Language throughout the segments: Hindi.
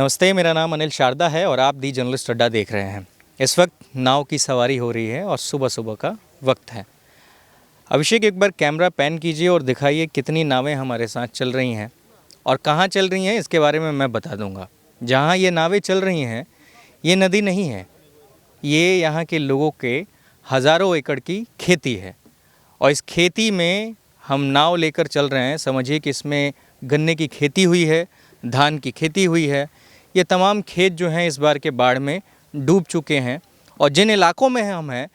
नमस्ते, मेरा नाम अनिल शारदा है और आप दी जर्नलिस्ट अड्डा देख रहे हैं। इस वक्त नाव की सवारी हो रही है और सुबह सुबह का वक्त है। अभिषेक, एक बार कैमरा पैन कीजिए और दिखाइए कितनी नावें हमारे साथ चल रही हैं और कहाँ चल रही हैं, इसके बारे में मैं बता दूंगा। जहाँ ये नावें चल रही हैं, ये नदी नहीं है, ये यहाँ के लोगों के हज़ारों एकड़ की खेती है और इस खेती में हम नाव लेकर चल रहे हैं। समझिए कि इसमें गन्ने की खेती हुई है, धान की खेती हुई है। ये तमाम खेत जो हैं इस बार के बाढ़ में डूब चुके हैं और जिन इलाकों में हम हैं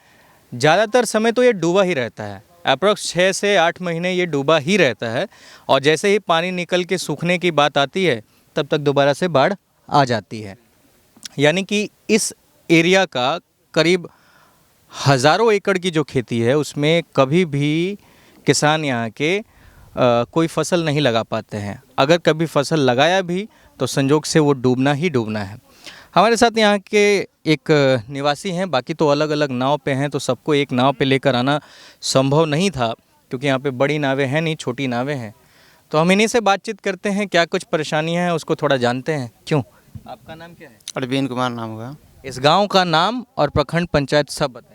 ज़्यादातर समय तो ये डूबा ही रहता है। अप्रॉक्स 6 से 8 महीने ये डूबा ही रहता है और जैसे ही पानी निकल के सूखने की बात आती है तब तक दोबारा से बाढ़ आ जाती है। यानी कि इस एरिया का करीब हज़ारों एकड़ की जो खेती है उसमें कभी भी किसान यहाँ के कोई फसल नहीं लगा पाते हैं। अगर कभी फसल लगाया भी तो संजोग से वो डूबना ही डूबना है। हमारे साथ यहाँ के एक निवासी हैं, बाकी तो अलग अलग नाव पे हैं, तो सबको एक नाव पे लेकर आना संभव नहीं था क्योंकि यहाँ पे बड़ी नावें हैं नहीं, छोटी नावें हैं। तो हम इन्हीं से बातचीत करते हैं, क्या कुछ परेशानियाँ हैं उसको थोड़ा जानते हैं। क्यों, आपका नाम क्या है? अरविंद कुमार नाम होगा। इस गाँव का नाम और प्रखंड पंचायत सब बताइए।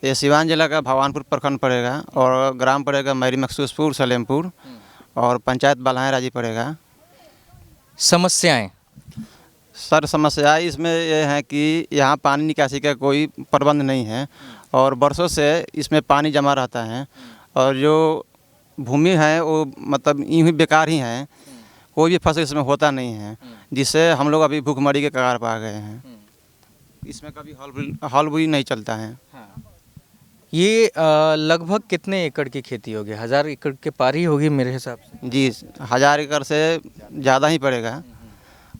ये सिवान जिला का भगवानपुर प्रखंड पड़ेगा और ग्राम पड़ेगा मैरी मखसूसपुर सलेमपुर और पंचायत बालाएँ राजी पड़ेगा। समस्याएं सर, समस्या इसमें ये है कि यहाँ पानी निकासी का कोई प्रबंध नहीं है और बरसों से इसमें पानी जमा रहता है और जो भूमि है वो मतलब यूँ ही बेकार ही है, कोई भी फसल इसमें होता नहीं है, जिससे हम लोग अभी भूखमरी के कगार पर आ गए हैं। इसमें कभी हल भी नहीं चलता है। ये लगभग कितने एकड़ की खेती होगी? 1000 एकड़ के पार ही होगी मेरे हिसाब से। जी, 1000 एकड़ से ज़्यादा ही पड़ेगा।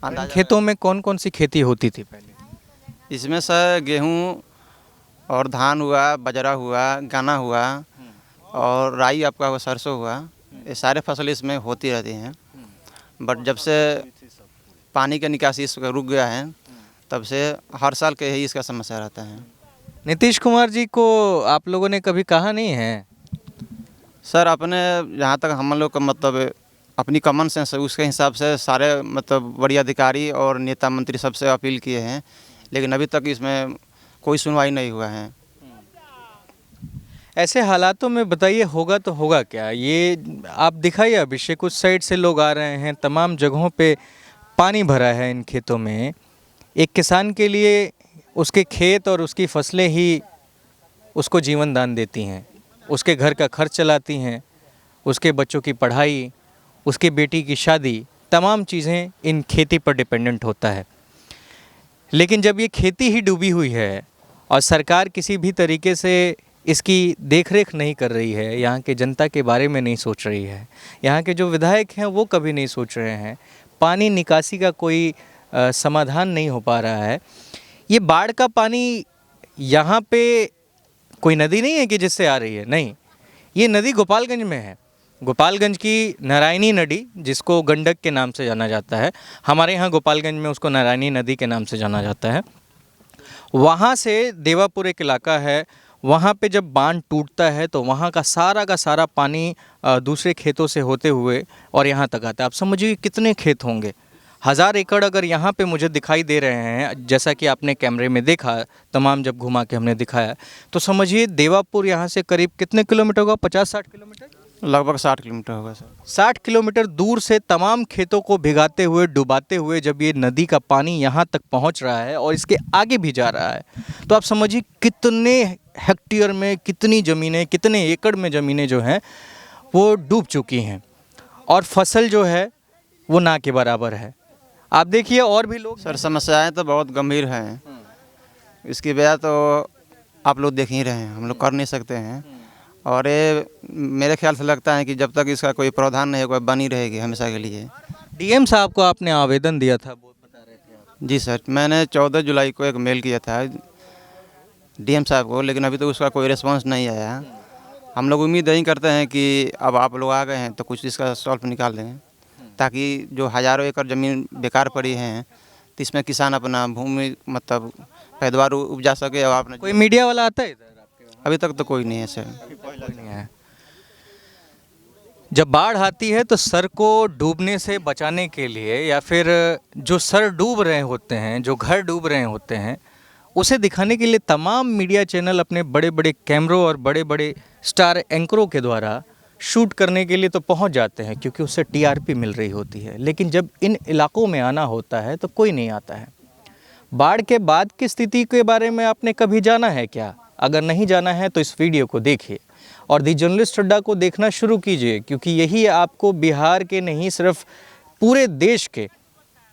इन खेतों में कौन कौन सी खेती होती थी पहले? इसमें सर गेहूँ और धान हुआ, बाजरा हुआ, गन्ना हुआ और राई आपका हुआ, सरसों हुआ, ये सारे फसल इसमें होती रहती हैं। बट जब से पानी का निकासी इसका रुक गया है तब से हर साल के ही इसका समस्या रहता है। नीतीश कुमार जी को आप लोगों ने कभी कहा नहीं है? सर, अपने जहाँ तक हम लोग का मतलब अपनी कॉमन सेंस है उसके हिसाब से सारे मतलब बड़ी अधिकारी और नेता मंत्री सबसे अपील किए हैं, लेकिन अभी तक इसमें कोई सुनवाई नहीं हुआ है। ऐसे हालातों में बताइए होगा तो होगा क्या? ये आप दिखाइए, अभिषेक कुछ साइड से लोग आ रहे हैं, तमाम जगहों पे पानी भरा है इन खेतों में। एक किसान के लिए उसके खेत और उसकी फसलें ही उसको जीवन दान देती हैं, उसके घर का खर्च चलाती हैं, उसके बच्चों की पढ़ाई, उसके बेटी की शादी, तमाम चीज़ें इन खेती पर डिपेंडेंट होता है। लेकिन जब ये खेती ही डूबी हुई है और सरकार किसी भी तरीके से इसकी देखरेख नहीं कर रही है, यहाँ के जनता के बारे में नहीं सोच रही है, यहाँ के जो विधायक हैं वो कभी नहीं सोच रहे हैं, पानी निकासी का कोई समाधान नहीं हो पा रहा है। ये बाढ़ का पानी यहाँ पे कोई नदी नहीं है कि जिससे आ रही है, नहीं, ये नदी गोपालगंज में है। गोपालगंज की नारायणी नदी, जिसको गंडक के नाम से जाना जाता है, हमारे यहाँ गोपालगंज में उसको नारायणी नदी के नाम से जाना जाता है। वहाँ से देवापुर एक इलाका है, वहाँ पे जब बांध टूटता है तो वहाँ का सारा पानी दूसरे खेतों से होते हुए और यहाँ तक आता है। आप समझिए कितने खेत होंगे। 1000 एकड़ अगर यहाँ पे मुझे दिखाई दे रहे हैं, जैसा कि आपने कैमरे में देखा, तमाम जब घुमा के हमने दिखाया, तो समझिए देवापुर यहाँ से करीब कितने किलोमीटर होगा? 50-60 किलोमीटर, लगभग 60 किलोमीटर होगा सर। 60 किलोमीटर दूर से तमाम खेतों को भिगाते हुए, डुबाते हुए जब ये नदी का पानी यहाँ तक पहुँच रहा है और इसके आगे भी जा रहा है, तो आप समझिए कितने हेक्टेयर में, कितनी ज़मीनें, कितने एकड़ में ज़मीनें जो हैं वो डूब चुकी हैं और फसल जो है वो ना के बराबर है। आप देखिए और भी लोग। सर, समस्याएं तो बहुत गंभीर हैं, इसकी वजह तो आप लोग देख ही रहे हैं, हम लोग कर नहीं सकते हैं। और ये मेरे ख्याल से लगता है कि जब तक इसका कोई प्रावधान नहीं होगा बनी रहेगी हमेशा के लिए। डीएम साहब को आपने आवेदन दिया था, वो बता रहे थे आप? जी सर, मैंने 14 जुलाई को एक मेल किया था डीएम साहब को, लेकिन अभी तो उसका कोई रिस्पांस नहीं आया। हम लोग उम्मीद यही करते हैं कि अब आप लोग आ गए हैं तो कुछ इसका सॉल्व निकाल दें, ताकि जो हज़ारों एकड़ ज़मीन बेकार पड़ी हैं तो इसमें किसान अपना भूमि मतलब पैदावार उपजा सके। और आपने कोई मीडिया वाला आता है इधर आपके वहाँ? अभी तक तो कोई नहीं है सर। कोई नहीं है। जब बाढ़ आती है तो सर को डूबने से बचाने के लिए या फिर जो सर डूब रहे होते हैं, जो घर डूब रहे होते हैं, उसे दिखाने के लिए तमाम मीडिया चैनल अपने बड़े बड़े कैमरों और बड़े बड़े स्टार एंकरों के द्वारा शूट करने के लिए तो पहुंच जाते हैं, क्योंकि उससे टीआरपी मिल रही होती है। लेकिन जब इन इलाकों में आना होता है तो कोई नहीं आता है। बाढ़ के बाद की स्थिति के बारे में आपने कभी जाना है क्या? अगर नहीं जाना है तो इस वीडियो को देखिए और दी जर्नलिस्ट अड्डा को देखना शुरू कीजिए, क्योंकि यही आपको बिहार के नहीं सिर्फ पूरे देश के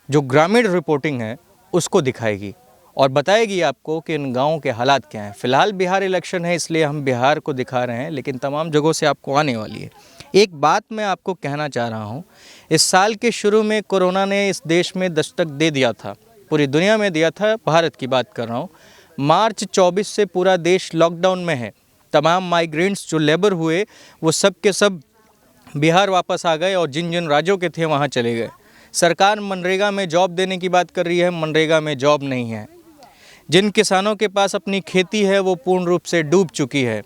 जो ग्रामीण रिपोर्टिंग है उसको दिखाएगी और बताएगी आपको कि इन गाँवों के हालात क्या हैं। फ़िलहाल बिहार इलेक्शन है, इसलिए हम बिहार को दिखा रहे हैं, लेकिन तमाम जगहों से आपको आने वाली है। एक बात मैं आपको कहना चाह रहा हूँ, इस साल के शुरू में कोरोना ने इस देश में दस्तक दे दिया था, पूरी दुनिया में दिया था, भारत की बात कर रहा हूँ। मार्च 24 से पूरा देश लॉकडाउन में है। तमाम माइग्रेंट्स जो लेबर हुए वो सब के सब बिहार वापस आ गए और जिन जिन राज्यों के थे वहाँ चले गए। सरकार मनरेगा में जॉब देने की बात कर रही है, मनरेगा में जॉब नहीं है। जिन किसानों के पास अपनी खेती है वो पूर्ण रूप से डूब चुकी है,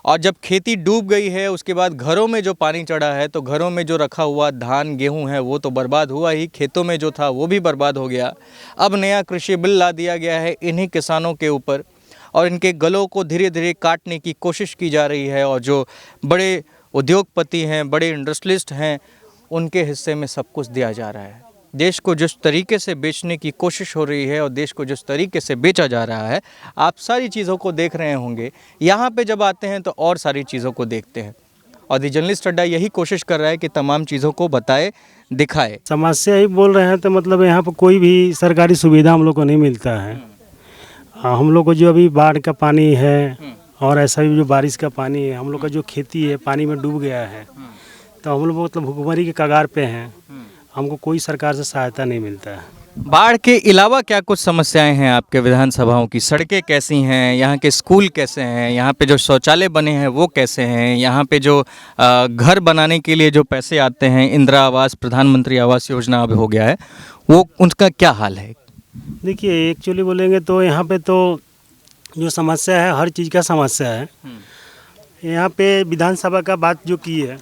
और जब खेती डूब गई है उसके बाद घरों में जो पानी चढ़ा है तो घरों में जो रखा हुआ धान गेहूं है वो तो बर्बाद हुआ ही, खेतों में जो था वो भी बर्बाद हो गया। अब नया कृषि बिल ला दिया गया है इन्हीं किसानों के ऊपर और इनके गलों को धीरे धीरे काटने की कोशिश की जा रही है, और जो बड़े उद्योगपति हैं, बड़े इंडस्ट्रियलिस्ट हैं, उनके हिस्से में सब कुछ दिया जा रहा है। देश को जिस तरीके से बेचने की कोशिश हो रही है और देश को जिस तरीके से बेचा जा रहा है, आप सारी चीज़ों को देख रहे होंगे। यहाँ पे जब आते हैं तो और सारी चीज़ों को देखते हैं, और दी जर्नलिस्ट अड्डा यही कोशिश कर रहा है कि तमाम चीज़ों को बताए, दिखाए। समस्या ही बोल रहे हैं तो मतलब यहाँ पर कोई भी सरकारी सुविधा हम लोग को नहीं मिलता है। हम लोग को जो अभी बाढ़ का पानी है और ऐसा भी जो बारिश का पानी है, हम लोग का जो खेती है पानी में डूब गया है, तो हम लोग मतलब भुखमरी के कगार पे हैं। हमको कोई सरकार से सहायता नहीं मिलता है। बाढ़ के अलावा क्या कुछ समस्याएं हैं आपके विधानसभाओं की? सड़कें कैसी हैं, यहाँ के स्कूल कैसे हैं, यहाँ पे जो शौचालय बने हैं वो कैसे हैं, यहाँ पे जो घर बनाने के लिए जो पैसे आते हैं, इंदिरा आवास, प्रधानमंत्री आवास योजना अब हो गया है, वो उनका क्या हाल है? देखिए एक्चुअली बोलेंगे तो यहाँ पे तो जो समस्या है हर चीज़ का समस्या है। यहाँ पे विधानसभा का बात जो की है,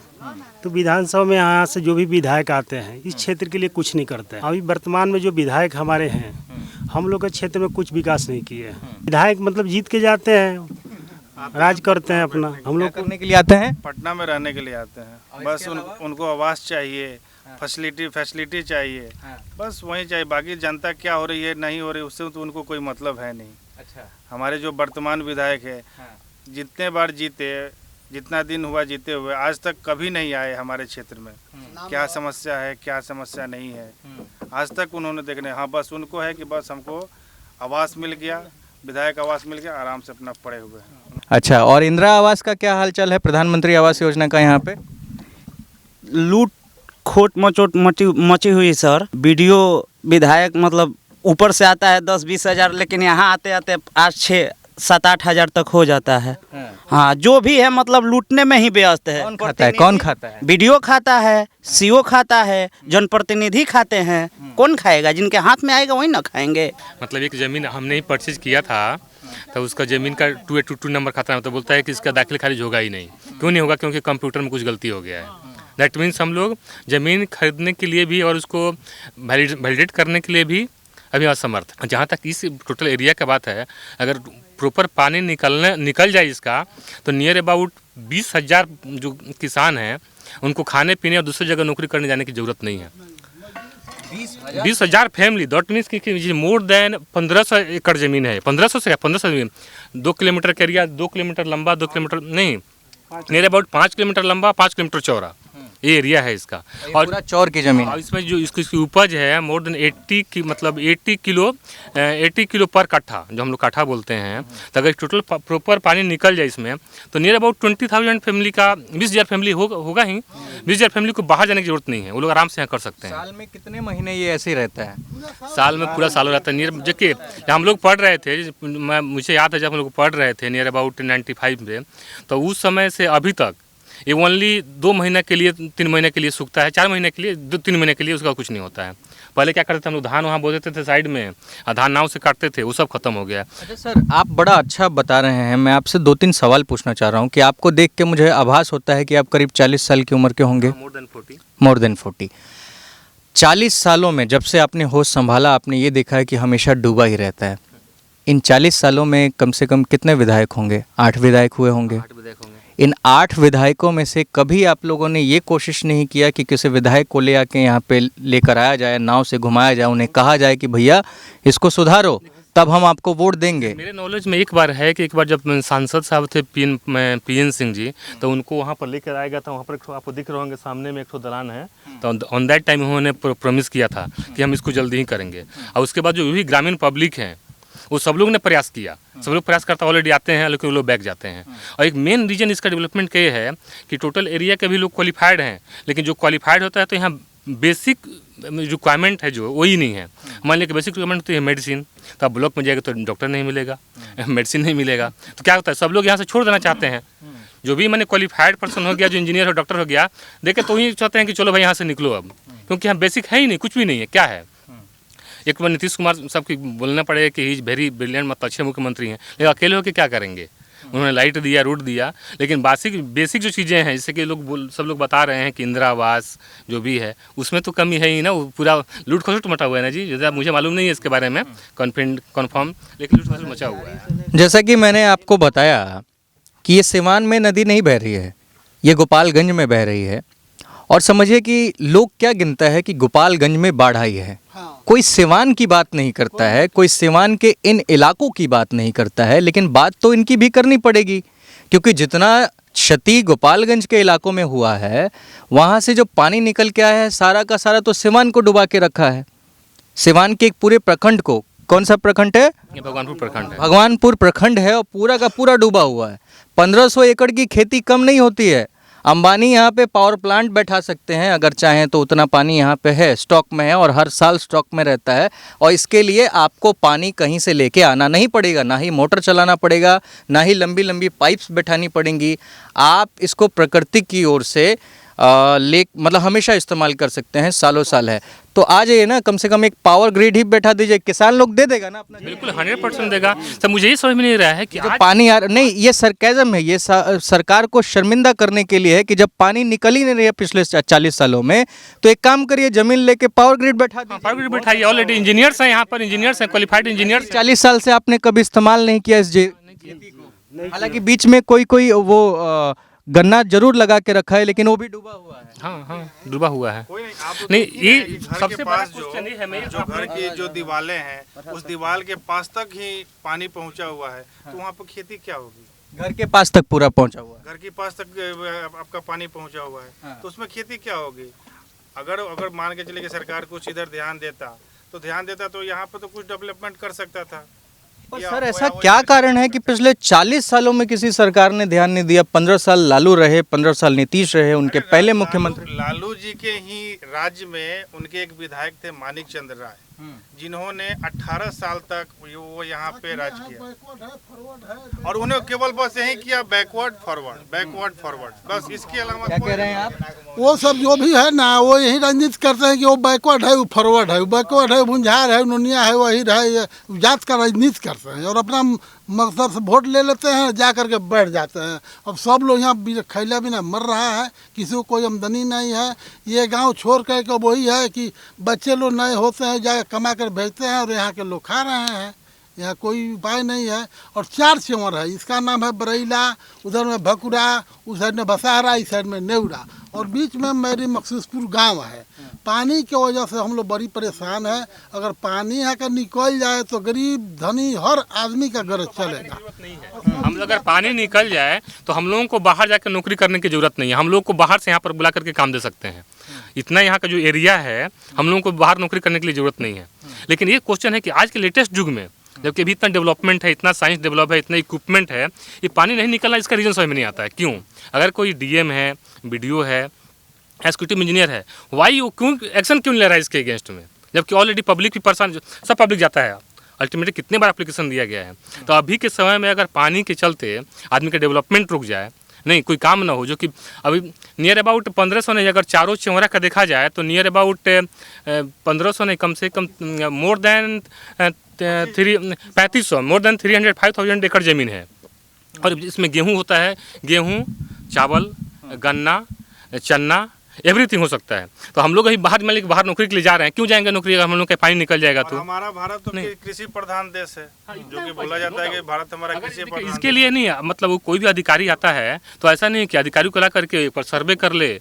तो विधानसभा में यहाँ से जो भी विधायक आते हैं इस क्षेत्र के लिए कुछ नहीं करते हैं। अभी वर्तमान में जो विधायक हमारे हैं, हम लोग के क्षेत्र में कुछ विकास नहीं किए हैं। विधायक मतलब जीत के जाते हैं, राज करते हैं अपना। हम लोग करने के लिए आते हैं, पटना में रहने के लिए आते हैं। बस उनको आवास चाहिए, फैसिलिटी चाहिए, बस वही चाहिए। बाकी जनता क्या हो रही है नहीं हो रही उससे तो उनको कोई मतलब है नहीं। अच्छा, हमारे जो वर्तमान विधायक है, जितने बार जीते, जितना दिन हुआ जीते हुए, आज तक कभी नहीं आए हमारे क्षेत्र में। क्या समस्या है क्या समस्या नहीं है आज तक उन्होंने देखने। हाँ, बस उनको है कि बस हमको आवास मिल गया, विधायक आवास मिल गया, आराम से अपना पड़े हुए हैं। अच्छा, और इंदिरा आवास का क्या हालचाल है, प्रधानमंत्री आवास योजना का? यहाँ पे लूट खोट मचोट मची हुई सर। वीडियो विधायक मतलब ऊपर से आता है 10-20 हज़ार, लेकिन यहाँ आते आते 6-7-8 हज़ार तक हो जाता है। हाँ, जो भी है मतलब लूटने में ही व्यस्त है। कौन खाता है? कौन खाता है? वीडियो खाता है, सीओ खाता है, जनप्रतिनिधि खाते हैं। कौन खाएगा? जिनके हाथ में आएगा वही ना खाएंगे। मतलब एक ज़मीन हमने ही परचेज किया था, तो उसका ज़मीन का 222 नंबर खाता है, तो बोलता है कि इसका दाखिल खारिज होगा ही नहीं। क्यों नहीं होगा? क्योंकि कंप्यूटर में कुछ गलती हो गया है। दैट मीन्स हम लोग ज़मीन खरीदने के लिए भी और उसको वैलिडेट करने के लिए भी अभी असमर्थ। जहाँ तक इस टोटल एरिया का बात है, अगर प्रॉपर पानी निकल जाए इसका, तो नियर अबाउट 20,000 जो किसान हैं उनको खाने पीने और दूसरी जगह नौकरी करने जाने की ज़रूरत नहीं है। 20,000 फैमिली, दैट मीन्स कि मोर देन 1500 एकड़ ज़मीन है। 1500 से 1500 ज़मीन, 2 किलोमीटर का एरिया, 2 किलोमीटर लंबा, 2 किलोमीटर नहीं, नियर अबाउट 5 किलोमीटर लंबा, 5 किलोमीटर चौड़ा ये एरिया है इसका। और पूरा चौर की जमीन है। इसमें जो इसकी उपज है मोर देन 80 की, मतलब 80 किलो पर कट्ठा, जो हम लोग कट्ठा बोलते हैं। तो अगर टोटल प्रॉपर पानी निकल जाए इसमें, तो नियर अबाउट 20,000 फैमिली का 20,000 फैमिली होगा ही। 20,000 फैमिली को बाहर जाने की जरूरत नहीं है, वो लोग आराम से यहाँ कर सकते हैं। साल में कितने महीने ये ऐसे ही रहता है? साल में पूरा साल हो रहता है। नियर देखिए, हम लोग पढ़ रहे थे, मुझे याद है जब हम लोग पढ़ रहे थे नियर अबाउट 95 में, तो उस समय से अभी तक ये ओनली 2 महीने के लिए 3 महीने के लिए सूखता है, 4 महीने के लिए 2-3 महीने के लिए उसका कुछ नहीं होता है। पहले क्या करते थे हम लोग, धान वहाँ बो देते थे साइड में, धान नाव से काटते थे, वो सब खत्म हो गया। अच्छा सर, आप बड़ा अच्छा बता रहे हैं। मैं आपसे 2-3 सवाल पूछना चाह रहा हूँ कि आपको देख के मुझे आभास होता है कि आप करीब 40 साल की उम्र के होंगे। More than 40। More than 40। 40 सालों में जब से आपने होश संभाला, आपने ये देखा है कि हमेशा डूबा ही रहता है। इन 40 सालों में कम से कम कितने विधायक होंगे? 8 विधायक हुए होंगे। 8 विधायक होंगे। इन 8 विधायकों में से कभी आप लोगों ने ये कोशिश नहीं किया कि किसी विधायक को ले आके यहाँ पे लेकर आया जाए, नाव से घुमाया जाए, उन्हें कहा जाए कि भैया इसको सुधारो, तब हम आपको वोट देंगे? मेरे नॉलेज में एक बार है कि एक बार जब सांसद साहब थे पीएन सिंह जी, तो उनको वहाँ पर लेकर आया गया था। वहाँ पर आपको दिख रहे होंगे सामने में एक ठो दलान है, तो ऑन दैट टाइम उन्होंने प्रॉमिस किया था कि हम इसको जल्दी ही करेंगे। और उसके बाद जो भी ग्रामीण पब्लिक हैं वो सब लोग ने प्रयास किया, सब लोग प्रयास करता ऑलरेडी आते हैं, लेकिन वो लोग बैक जाते हैं। और एक मेन रीजन इसका डेवलपमेंट का ये है कि टोटल एरिया के भी लोग क्वालिफाइड हैं, लेकिन जो क्वालिफाइड होता है तो यहाँ बेसिक रिक्वायरमेंट है जो वही नहीं है। मान लिया कि बेसिक रिक्वायरमेंट तो ये मेडिसिन, तो आप ब्लॉक में जाएगा तो डॉक्टर नहीं मिलेगा, मेडिसिन नहीं मिलेगा, तो क्या होता है सब लोग यहाँ से छोड़ देना चाहते हैं। जो भी मैंने क्वालिफाइड पर्सन हो गया, जो इंजीनियर हो, डॉक्टर हो गया, देखे तो ही चाहते हैं कि चलो भाई यहाँ से निकलो अब, क्योंकि यहाँ बेसिक है ही नहीं, कुछ भी नहीं है। क्या है, एक बार नीतीश कुमार साहब की बोलना पड़ेगा कि ही इज वेरी ब्रिलियंट, मतलब अच्छे मुख्यमंत्री हैं, लेकिन अकेले होकर क्या करेंगे? उन्होंने लाइट दिया, रोड दिया, लेकिन बेसिक जो चीज़ें हैं, जैसे कि सब लोग बता रहे हैं कि इंदिरा आवास जो भी है उसमें तो कमी है ही ना, वो पूरा लूट खसुट मचा हुआ है ना जी। जैसे मुझे मालूम नहीं है इसके बारे में कन्फर्म, लेकिन लूट खसुट मचा हुआ है। जैसा कि मैंने आपको बताया कि ये सिवान में नदी नहीं बह रही है, ये गोपालगंज में बह रही है। और समझिए कि लोग क्या गिनता है कि गोपालगंज में बाढ़ आई है, कोई सिवान की बात नहीं करता है, कोई सिवान के इन इलाकों की बात नहीं करता है। लेकिन बात तो इनकी भी करनी पड़ेगी, क्योंकि जितना क्षति गोपालगंज के इलाकों में हुआ है, वहाँ से जो पानी निकल के आया है सारा का सारा तो सिवान को डुबा के रखा है। सिवान के एक पूरे प्रखंड को, कौन सा प्रखंड है? ये भगवानपुर प्रखंड है। भगवानपुर प्रखंड है, और पूरा का पूरा डूबा हुआ है। 1500 एकड़ की खेती कम नहीं होती है। अंबानी यहाँ पे पावर प्लांट बैठा सकते हैं अगर चाहें तो, उतना पानी यहाँ पे है, स्टॉक में है, और हर साल स्टॉक में रहता है। और इसके लिए आपको पानी कहीं से लेके आना नहीं पड़ेगा, ना ही मोटर चलाना पड़ेगा, ना ही लंबी लंबी पाइप्स बैठानी पड़ेंगी। आप इसको प्रकृति की ओर से मतलब हमेशा इस्तेमाल कर सकते हैं, सालों साल है। तो आ जाइए ना, कम से कम एक पावर ग्रिड ही बैठा दीजिए, किसान लोग दे देगा ना अपना। बिल्कुल 100% देगा। सब मुझे ये समझ में नहीं रहा है कि जो पानी आ नहीं, ये सरकाज़म है, ये सरकार को शर्मिंदा करने के लिए है कि जब पानी निकल ही नहीं रही है पिछले 40 सालों में, तो एक काम करिए, जमीन लेके पावर ग्रिड बैठा दीजिए। पावर ग्रिड बैठाइए, ऑलरेडी इंजीनियर्स हैं यहाँ पर, इंजीनियर्स हैं, क्वालिफाइड इंजीनियर्स। 40 साल से आपने कभी इस्तेमाल नहीं किया इस खेती को। हालांकि बीच में कोई वो गन्ना जरूर लगा के रखा है, लेकिन वो भी डूबा हुआ है। हाँ, डूबा हुआ है। कोई नहीं, आप नहीं, ये घर सबसे के बड़ा पास क्वेश्चन ये है, मैं जो घर की जो दीवारें हैं, उस दीवार के पास तक ही पानी पहुंचा हुआ है, तो वहाँ पर खेती क्या होगी? घर के पास तक पूरा पहुंचा हुआ है। घर के पास तक आपका पानी पहुंचा हुआ है, तो उसमें खेती क्या होगी? अगर मान के चले कि सरकार कुछ इधर ध्यान देता तो यहाँ पर तो कुछ डेवलपमेंट कर सकता था। और सर ऐसा क्या कारण है कि पिछले 40 सालों में किसी सरकार ने ध्यान नहीं दिया? 15 साल लालू रहे, 15 साल नीतीश रहे, उनके पहले मुख्यमंत्री लालू जी के ही राज्य में उनके एक विधायक थे मानिक चंद्र राय, जिन्होंने 18 साल तक वो यहाँ पे राज किया, और उन्हें केवल बस यही किया, बैकवर्ड फॉरवर्ड, बस इसके अलावा। क्या कह रहे हैं आप? वो सब जो भी है ना, वो यही रंजित करते हैं कि वो बैकवर्ड है, वो फॉरवर्ड है, बैकवर्ड है, भुंझार है, नुनिया है, वही रहे, जात का राजनीति करते हैं और अपना मकसद से वोट ले लेते हैं, जा करके बैठ जाते हैं। अब सब लोग यहाँ खैला बिना मर रहा है, किसी को कोई आमदनी नहीं है। ये गांव छोड़ कर वही है कि बच्चे लोग नए होते हैं, जाकर कमा कर भेजते हैं और यहाँ के लोग खा रहे हैं। यहाँ कोई उपाय नहीं है। और 4 चंवर है, इसका नाम है बरैला, उधर में भकुरा, उस साइड में बसाहरा, इस साइड में नेवरा, और बीच में मेरी मखसूसपुर गांव है। पानी की वजह से हम लोग बड़ी परेशान है। अगर पानी यहाँ का निकल जाए तो गरीब धनी हर आदमी का गरज चलेगा। हम अगर पानी निकल जाए तो हम लोगों को बाहर जाकर नौकरी करने की जरूरत नहीं है, हम लोग को बाहर से यहाँ पर बुला करके काम दे सकते हैं। इतना यहाँ का जो एरिया है, हम लोगों को बाहर नौकरी करने के लिए ज़रूरत नहीं है। लेकिन ये क्वेश्चन है कि आज के लेटेस्ट युग में, जबकि अभी इतना डेवलपमेंट है, इतना साइंस डेवलप है, इतना इक्विपमेंट है, ये पानी नहीं निकलना, इसका रीज़न समझ में नहीं आता है। क्यों? अगर कोई डीएम है, बीडीओ है, एग्जीक्यूटिव इंजीनियर है, वाई वो क्यों एक्शन क्यों नहीं ले रहा है इसके अगेंस्ट में? जबकि ऑलरेडी पब्लिक भी परेशान, सब पब्लिक जाता है। अल्टीमेटली कितने बार एप्लीकेशन दिया गया है। तो अभी के समय में अगर पानी के चलते आदमी का डेवलपमेंट रुक जाए, नहीं कोई काम ना हो, जो कि अभी नियर अबाउट 1500 नहीं, अगर चारों चौरा का देखा जाए तो नियर अबाउट 1500 नहीं, कम से कम मोर देन 3500, मोर देन 305,000 एकड़ ज़मीन है। और इसमें गेहूँ होता है, गेहूँ, चावल, गन्ना, चना, एवरीथिंग हो सकता है। तो हम लोग अभी बाहर नौकरी के लिए जा रहे हैं, क्यों जाएंगे नौकरी अगर हम लोग का पानी निकल जाएगा तो? हमारा भारत तो कृषि प्रधान देश है, जो कि बोला जाता है कि भारत हमारा कृषि प्रधान। इसके लिए नहीं, मतलब वो कोई भी अधिकारी आता है तो ऐसा नहीं कि अधिकारी को ला करके एक बार सर्वे कर ले,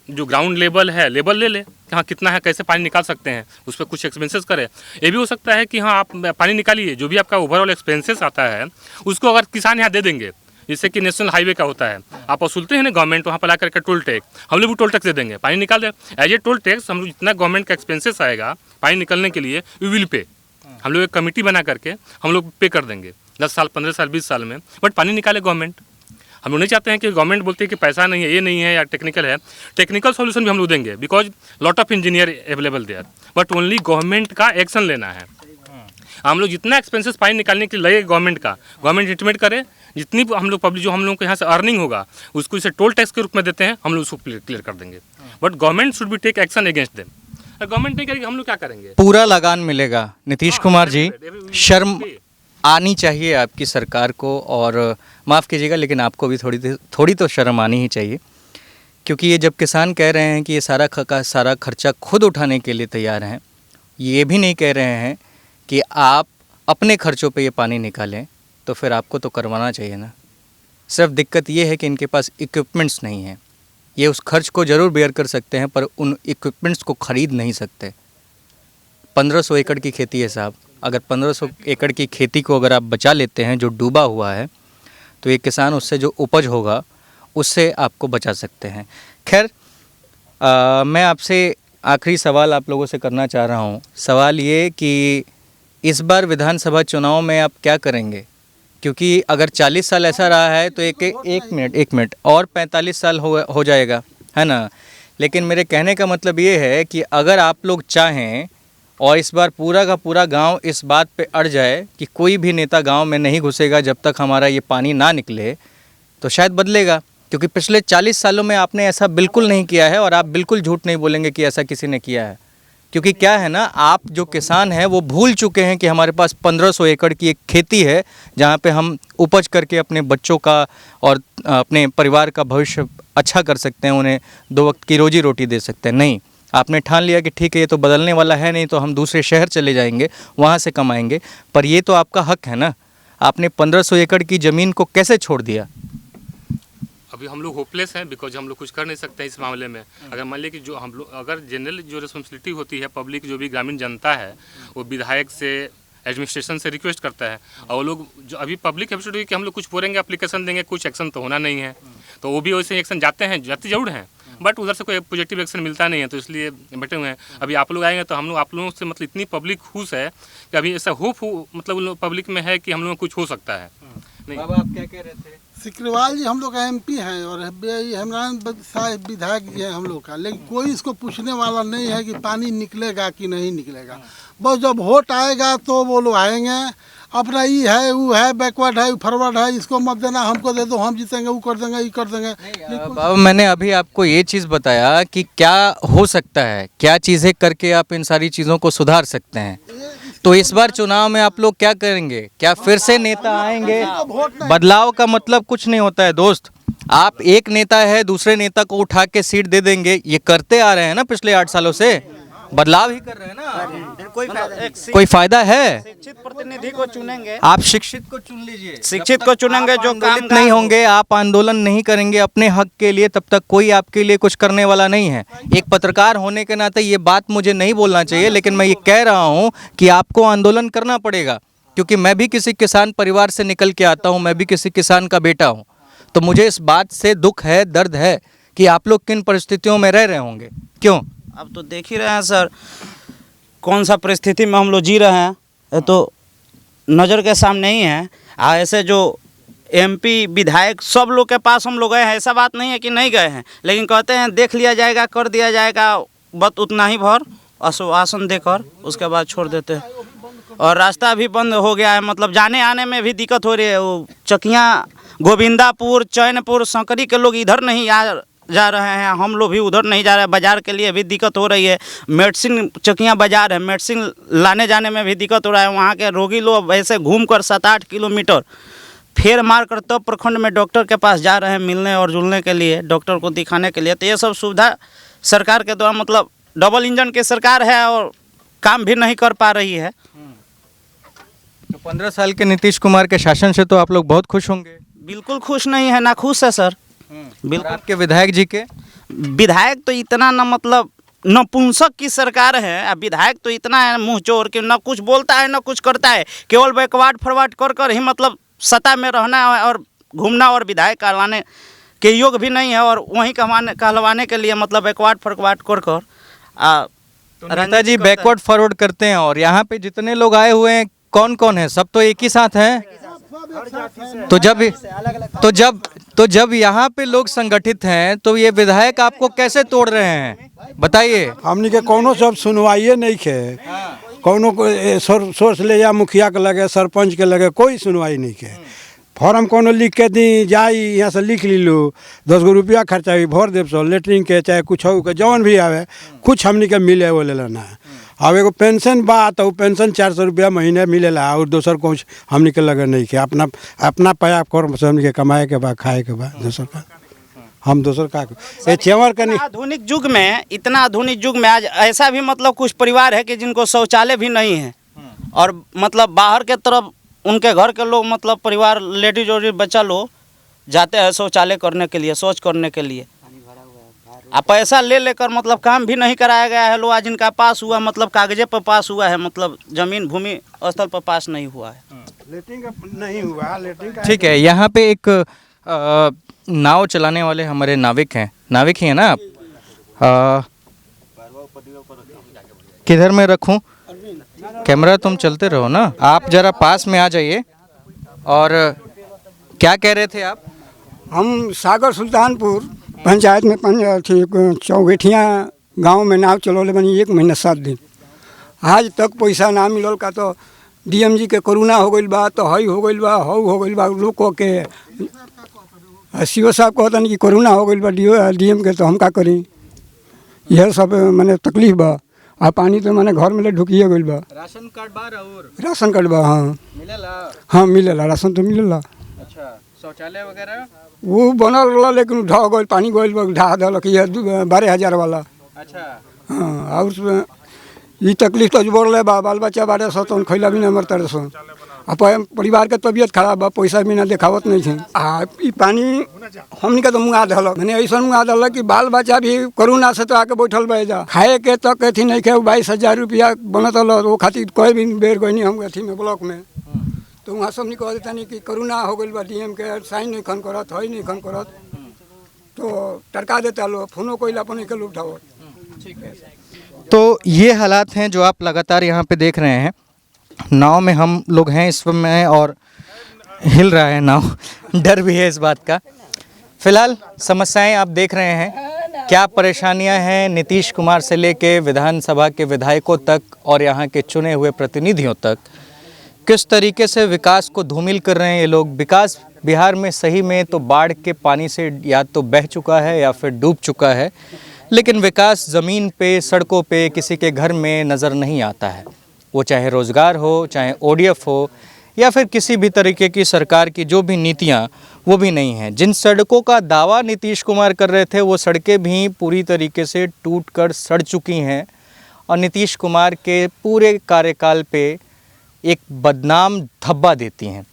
जो ग्राउंड लेवल है लेवल ले ले कि हाँ कितना है, कैसे पानी निकाल सकते हैं, उस पर कुछ एक्सपेंसेस करे। ये भी हो सकता है कि हाँ आप पानी निकालिए, जो भी आपका ओवरऑल एक्सपेंसेस आता है उसको अगर किसान यहाँ दे देंगे, जैसे कि नेशनल हाईवे का होता है, आप वसूलते हैं ना गवर्नमेंट, वहाँ पर ला करके टोल टैक्स, हम लोग भी टोल टैक्स दे देंगे, पानी निकाल दें एज ए टोल टैक्स। हम लोग जितना गवर्नमेंट का एक्सपेंसेस आएगा पानी निकलने के लिए वी विल पे, हम लोग एक कमेटी बना करके हम लोग पे कर देंगे 10 साल 15 साल 20 साल में, बट पानी निकाले गवर्नमेंट। हम लोग नहीं चाहते हैं कि गवर्नमेंट बोलती है कि पैसा नहीं है, ये नहीं है या टेक्निकल है, टेक्निकल सॉल्यूशन भी हम लोग देंगे, because lot of engineer available there, but only government का एक्शन लेना है। हम लोग जितना एक्सपेंसेस पानी निकालने के लिए लगेगा गवर्नमेंट का, गवर्नमेंट इंटीमेट करे, जितनी हम लोग पब्लिक जो हम लोग को यहाँ से अर्निंग होगा उसको इसे टोल टैक्स के रूप में देते हैं, हम लोग उसको क्लियर कर देंगे, but government should be take action against them. Government नहीं करेगी हम लोग क्या करेंगे? पूरा लगान मिलेगा। नीतीश कुमार जी, शर्म आनी चाहिए आपकी सरकार को, और माफ़ कीजिएगा लेकिन आपको भी थोड़ी तो शर्म आनी ही चाहिए, क्योंकि ये जब किसान कह रहे हैं कि ये सारा खर्चा खुद उठाने के लिए तैयार हैं, ये भी नहीं कह रहे हैं कि आप अपने खर्चों पे ये पानी निकालें, तो फिर आपको तो करवाना चाहिए ना। सिर्फ दिक्कत ये है कि इनके पास इक्विपमेंट्स नहीं हैं। ये उस खर्च को ज़रूर बेयर कर सकते हैं पर उन इक्विपमेंट्स को ख़रीद नहीं सकते। 1500 एकड़ की खेती है साहब, अगर 1500 एकड़ की खेती को अगर आप बचा लेते हैं जो डूबा हुआ है, तो ये किसान उससे जो उपज होगा उससे आपको बचा सकते हैं। खैर मैं आपसे आखिरी सवाल आप लोगों से करना चाह रहा हूँ। सवाल ये कि इस बार विधानसभा चुनाव में आप क्या करेंगे? क्योंकि अगर 40 साल ऐसा रहा है तो एक मिनट और 45 साल हो जाएगा, है ना। लेकिन मेरे कहने का मतलब ये है कि अगर आप लोग चाहें और इस बार पूरा का पूरा गांव इस बात पे अड़ जाए कि कोई भी नेता गांव में नहीं घुसेगा जब तक हमारा ये पानी ना निकले, तो शायद बदलेगा। क्योंकि पिछले 40 सालों में आपने ऐसा बिल्कुल नहीं किया है, और आप बिल्कुल झूठ नहीं बोलेंगे कि ऐसा किसी ने किया है। क्योंकि क्या है ना, आप जो किसान हैं वो भूल चुके हैं कि हमारे पास 1500 एकड़ की एक खेती है जहाँ पे हम उपज करके अपने बच्चों का और अपने परिवार का भविष्य अच्छा कर सकते हैं, उन्हें 2 वक्त की रोजी रोटी दे सकते हैं। नहीं, आपने ठान लिया कि ठीक है ये तो बदलने वाला है नहीं, तो हम दूसरे शहर चले जाएंगे, वहाँ से कमाएंगे। पर ये तो आपका हक है ना, आपने 1500 एकड़ की ज़मीन को कैसे छोड़ दिया? अभी हम लोग होपलेस हैं, बिकॉज हम लोग कुछ कर नहीं सकते हैं इस मामले में। अगर मान लीजिए कि जो हम लोग अगर जनरल जो रिस्पॉन्सिबिलिटी होती है, पब्लिक जो भी ग्रामीण जनता है वो विधायक से एडमिनिस्ट्रेशन से रिक्वेस्ट करता है, और वो लोग जो अभी पब्लिक है कि हम लोग कुछ बोलेंगे, एप्लीकेशन देंगे, कुछ एक्शन तो होना नहीं है, तो वो भी वैसे एक्शन जाते जरूर हैं, बट उधर से कोई पॉजिटिव एक्शन मिलता नहीं है, तो इसलिए बैठे हुए हैं। अभी आप लोग आएंगे तो हम लोग आप लोगों से मतलब इतनी पब्लिक खुश है कि अभी ऐसा होप मतलब पब्लिक में है कि हम लोग कुछ हो सकता है। नहीं बाबा आप क्या कह रहे थे? सिकरवाल जी हम लोग का MP हैं और हेमरान साहब विधायक जी हैं हम लोग का, लेकिन कोई इसको पूछने वाला नहीं है कि पानी निकलेगा कि नहीं निकलेगा। बस जब वोट आएगा तो वो लोग आएंगे, अपना ये है वो है, बैकवर्ड है फॉरवर्ड है, इसको मत देना, हमको दे दो, हम जीतेंगे, वो कर देंगे, ये कर देंगे। बाबा मैंने अभी आपको ये चीज़ बताया कि क्या हो सकता है, क्या चीज़ें करके आप इन सारी चीज़ों को सुधार सकते हैं। तो इस बार चुनाव में आप लोग क्या करेंगे? क्या फिर से नेता आएंगे? बदलाव का मतलब कुछ नहीं होता है दोस्त। आप एक नेता है दूसरे नेता को उठा के सीट दे देंगे, ये करते आ रहे हैं ना पिछले 8 सालों से, बदलाव ही कर रहे हैं ना। कोई फायदा है? शिक्षित प्रतिनिधि को चुनेंगे, आप शिक्षित को चुन लीजिए, शिक्षित को चुनेंगे जो काम नहीं होंगे, आप आंदोलन नहीं करेंगे अपने हक के लिए, तब तक कोई आपके लिए कुछ करने वाला नहीं है। एक पत्रकार होने के नाते ये बात मुझे नहीं बोलना चाहिए, लेकिन मैं ये कह रहा हूँ कि आपको आंदोलन करना पड़ेगा, क्योंकि मैं भी किसी किसान परिवार से निकल के आता हूँ, मैं भी किसी किसान का बेटा हूँ। तो मुझे इस बात से दुख है, दर्द है कि आप लोग किन परिस्थितियों में रह रहे होंगे। क्यों? अब तो देख ही रहे हैं सर, कौन सा परिस्थिति में हम लोग जी रहे हैं, ये तो नज़र के सामने ही है। ऐसे जो MP विधायक सब लोग के पास हम लोग गए हैं, ऐसा बात नहीं है कि नहीं गए हैं, लेकिन कहते हैं देख लिया जाएगा, कर दिया जाएगा, बस उतना ही भर आश्वासन देकर उसके बाद छोड़ देते हैं। और रास्ता भी बंद हो गया है, मतलब जाने आने में भी दिक्कत हो रही है। वो चकियाँ गोविंदापुर चैनपुर सकरी के लोग इधर नहीं जा रहे हैं, हम लोग भी उधर नहीं जा रहे हैं। बाज़ार के लिए भी दिक्कत हो रही है। मेडिसिन चकियाँ बाज़ार है, मेडिसिन लाने जाने में भी दिक्कत हो रहा है। वहाँ के रोगी लोग ऐसे घूम कर 7-8 किलोमीटर फेर मार कर तब प्रखंड में डॉक्टर के पास जा रहे हैं मिलने और जुलने के लिए, डॉक्टर को दिखाने के लिए। तो ये सब सुविधा सरकार के द्वारा मतलब डबल इंजन की सरकार है और काम भी नहीं कर पा रही है। तो 15 साल के नीतीश कुमार के शासन से तो आप लोग बहुत खुश होंगे। बिल्कुल खुश नहीं है, ना खुश है सर। और बिल्कुल। आपके विधायक जी के? विधायक तो इतना न मतलब नपुंसक की सरकार है। अब विधायक तो इतना है मुँह चोर कि न कुछ बोलता है न कुछ करता है, केवल बैकवर्ड फॉरवर्ड कर कर ही मतलब सत्ता में रहना और घूमना, और विधायक कहलाने के योग भी नहीं है। और वहीं कहलवाने के लिए मतलब बैकवर्ड फॉरवर्ड कर कर तो नेताजी बैकवर्ड फॉरवर्ड करते हैं। और यहाँ पे जितने लोग आए हुए हैं कौन कौन है? सब तो एक ही साथ हैं। तो जब यहाँ पे लोग संगठित हैं तो ये विधायक आपको कैसे तोड़ रहे हैं, बताइए। हमनी के कोनो सब सुनवाइए नहीं खे, कोनो को सोर्स ले जा, मुखिया के लगे, सरपंच के लगे, कोई सुनवाई नहीं के। फॉर्म कोनो लिख के दी जाई, यहाँ से लिख ली लो, 10 गो रुपया खर्चा हुई, भर देव सो लेटरिन के चाहे कुछ हो के जौन भी आवे कुछ हमनी के मिले वो ले लेना है। अब एगो पेंशन बा तो पेंशन 400 रुपया महीने मिलेला और दोसर कुछ हमनी के लगे नहीं के। अपना पाया कर्म से हमनी के कमाए के बा, खाए के बा, दोसर का हम दोसर का ये चेवर का नहीं। आधुनिक युग में, इतना आधुनिक युग में आज ऐसा भी मतलब कुछ परिवार है कि जिनको शौचालय भी नहीं है। और मतलब बाहर के तरफ उनके घर के लोग मतलब परिवार लेडीज और बच्चा लोग जाते हैं शौचालय करने के लिए, शौच करने के लिए। पैसा ले लेकर मतलब काम भी नहीं कराया गया है। लोग आज इनका पास हुआ मतलब कागजे पर पास हुआ है, मतलब जमीन भूमि स्थल पर पास नहीं हुआ है। लेटरिन नहीं हुआ, लेटरिन का ठीक है, यहाँ पे एक नाव चलाने वाले हमारे नाविक हैं। नाविक ही है ना आप? किधर में रखूं कैमरा? तुम चलते रहो ना, आप जरा पास में आ जाइए। और क्या कह रहे थे आप? हम सागर सुल्तानपुर पंचायत में चौगेठिया गांव में नाव चलौले बनी 1 महीना 7 दिन। आज तक पैसा ना मिलल का। तो डीएम जी के कोरोना हो गई बा, तो हई हो गई बा, हऊ हो गई बा, लोग के सीओ साहब कहतन कि कोरोना हो गई बा डीएम के, तो हम का करी? यह सब मैंने तकलीफ बा। आ पानी तो मैंने घर में ले ढुकिए गई बा। राशन कार्ड बार और राशन कार्ड बा, हाँ मिलेला? हाँ मिलेला, राशन तो मिलेला। अच्छा, शौचालय वगैरह वो बनल रहा लेकिन ढह गई, पानी गई ढहा दिलक, ये 12,000 वाला। अच्छा, हाँ, और उसमें ये तकलीफ तो बढ़ बा, बाल बच्चा बारे सो तो खैला भी नहीं मरता सो। अब परिवार के तबीयत खराब बा, पैसा भी ना देखावत नहीं है। ये पानी हमनी के तो मुँगा दिलक, मैंने ऐसा मुँगा दिलक कि बाल बच्चा भी कोरोना से तो आके बैठल बह जा। खाए के तो कथी नहीं खे, 22,000 रुपया बनत वो खातिर कोई भी बेर गई हम अथी में ब्लॉक में। तो वहाँ सब कह देता नहीं कि कोरोना हो गई बा, डीएम के साइन नहीं खन करत, हई नहीं खन करत, तो टरका देता लो, फोनो कोई लापन नहीं के लोग उठावत। तो ये हालात हैं जो आप लगातार यहाँ पे देख रहे हैं। नाव में हम लोग हैं इस समय और हिल रहा है नाव, डर भी है इस बात का। फिलहाल समस्याएं आप देख रहे हैं, क्या परेशानियां हैं नीतीश कुमार से लेके विधानसभा के विधायकों तक और यहाँ के चुने हुए प्रतिनिधियों तक। किस तरीके से विकास को धूमिल कर रहे हैं ये लोग। विकास बिहार में सही में तो बाढ़ के पानी से या तो बह चुका है या फिर डूब चुका है, लेकिन विकास ज़मीन पे, सड़कों पे, किसी के घर में नज़र नहीं आता है। वो चाहे रोज़गार हो, चाहे ओडीएफ हो, या फिर किसी भी तरीके की सरकार की जो भी नीतियाँ वो भी नहीं हैं। जिन सड़कों का दावा नीतीश कुमार कर रहे थे वो सड़कें भी पूरी तरीके से टूट कर सड़ चुकी हैं और नीतीश कुमार के पूरे कार्यकाल पे एक बदनाम धब्बा देती हैं।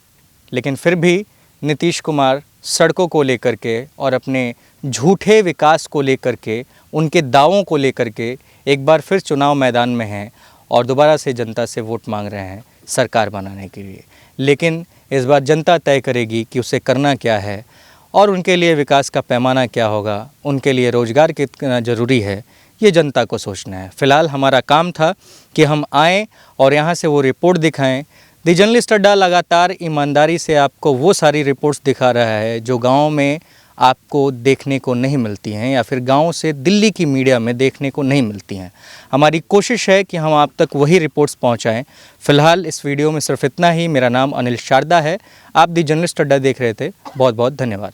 लेकिन फिर भी नीतीश कुमार सड़कों को लेकर के और अपने झूठे विकास को लेकर के, उनके दावों को लेकर के एक बार फिर चुनाव मैदान में हैं और दोबारा से जनता से वोट मांग रहे हैं सरकार बनाने के लिए। लेकिन इस बार जनता तय करेगी कि उसे करना क्या है और उनके लिए विकास का पैमाना क्या होगा, उनके लिए रोज़गार कितना ज़रूरी है, ये जनता को सोचना है। फ़िलहाल हमारा काम था कि हम आएँ और यहाँ से वो रिपोर्ट दिखाएं। दी जर्नलिस्ट अड्डा लगातार ईमानदारी से आपको वो सारी रिपोर्ट्स दिखा रहा है जो गाँव में आपको देखने को नहीं मिलती हैं या फिर गाँव से दिल्ली की मीडिया में देखने को नहीं मिलती हैं। हमारी कोशिश है कि हम आप तक वही रिपोर्ट्स पहुंचाएं। फ़िलहाल इस वीडियो में सिर्फ इतना ही। मेरा नाम अनिल शारदा है। आप दी जर्नलिस्ट अड्डा देख रहे थे। बहुत बहुत धन्यवाद।